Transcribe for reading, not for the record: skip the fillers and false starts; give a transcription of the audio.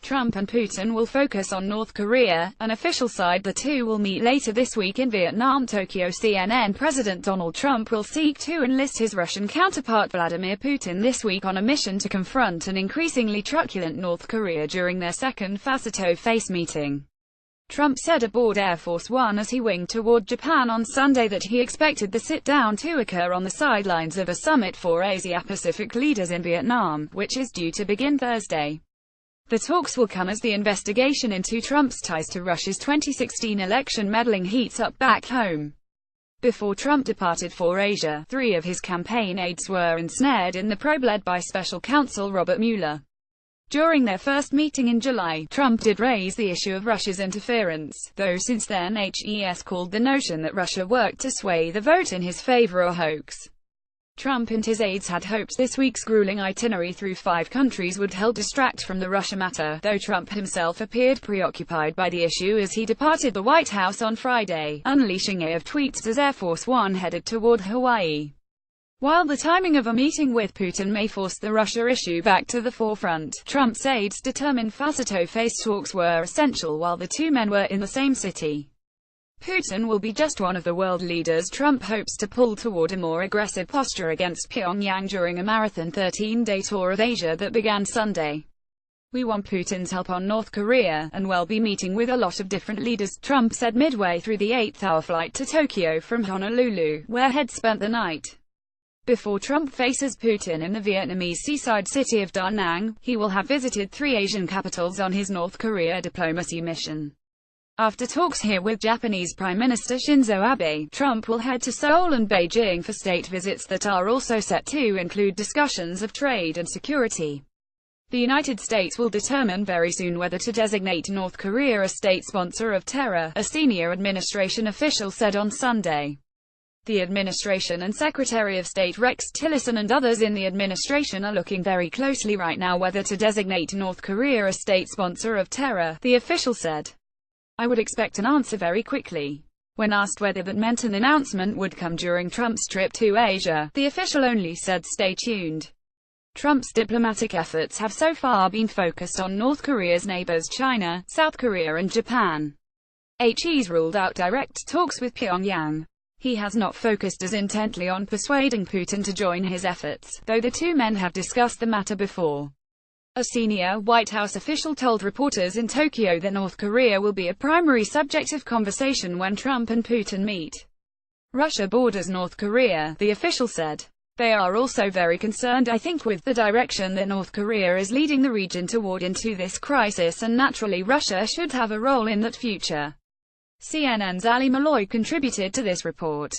Trump and Putin will focus on North Korea. An official side the two will meet later this week in Vietnam, Tokyo. CNN President Donald Trump will seek to enlist his Russian counterpart Vladimir Putin this week on a mission to confront an increasingly truculent North Korea during their second face-to-face meeting. Trump said aboard Air Force One as he winged toward Japan on Sunday that he expected the sit-down to occur on the sidelines of a summit for Asia-Pacific leaders in Vietnam, which is due to begin Thursday. The talks will come as the investigation into Trump's ties to Russia's 2016 election meddling heats up back home. Before Trump departed for Asia, 3 of his campaign aides were ensnared in the probe led by special counsel Robert Mueller. During their first meeting in July, Trump did raise the issue of Russia's interference, though since then HES called the notion that Russia worked to sway the vote in his favor a hoax. Trump and his aides had hoped this week's grueling itinerary through 5 countries would help distract from the Russia matter, though Trump himself appeared preoccupied by the issue as he departed the White House on Friday, unleashing a of tweets as Air Force One headed toward Hawaii. While the timing of a meeting with Putin may force the Russia issue back to the forefront, Trump's aides determined face-to-face talks were essential while the two men were in the same city. Putin will be just one of the world leaders Trump hopes to pull toward a more aggressive posture against Pyongyang during a marathon 13-day tour of Asia that began Sunday. "We want Putin's help on North Korea, and we'll be meeting with a lot of different leaders," Trump said midway through the 8-hour flight to Tokyo from Honolulu, where he'd spent the night. Before Trump faces Putin in the Vietnamese seaside city of Da Nang, he will have visited 3 Asian capitals on his North Korea diplomacy mission. After talks here with Japanese Prime Minister Shinzo Abe, Trump will head to Seoul and Beijing for state visits that are also set to include discussions of trade and security. The United States will determine very soon whether to designate North Korea a state sponsor of terror, a senior administration official said on Sunday. The administration and Secretary of State Rex Tillerson and others in the administration are looking very closely right now whether to designate North Korea a state sponsor of terror, the official said. "I would expect an answer very quickly." When asked whether that meant an announcement would come during Trump's trip to Asia, the official only said stay tuned. Trump's diplomatic efforts have so far been focused on North Korea's neighbors China, South Korea and Japan. He's ruled out direct talks with Pyongyang. He has not focused as intently on persuading Putin to join his efforts, though the two men have discussed the matter before. A senior White House official told reporters in Tokyo that North Korea will be a primary subject of conversation when Trump and Putin meet. Russia borders North Korea, the official said. "They are also very concerned, I think, with the direction that North Korea is leading the region toward into this crisis, and naturally Russia should have a role in that future." CNN's Ali Malloy contributed to this report.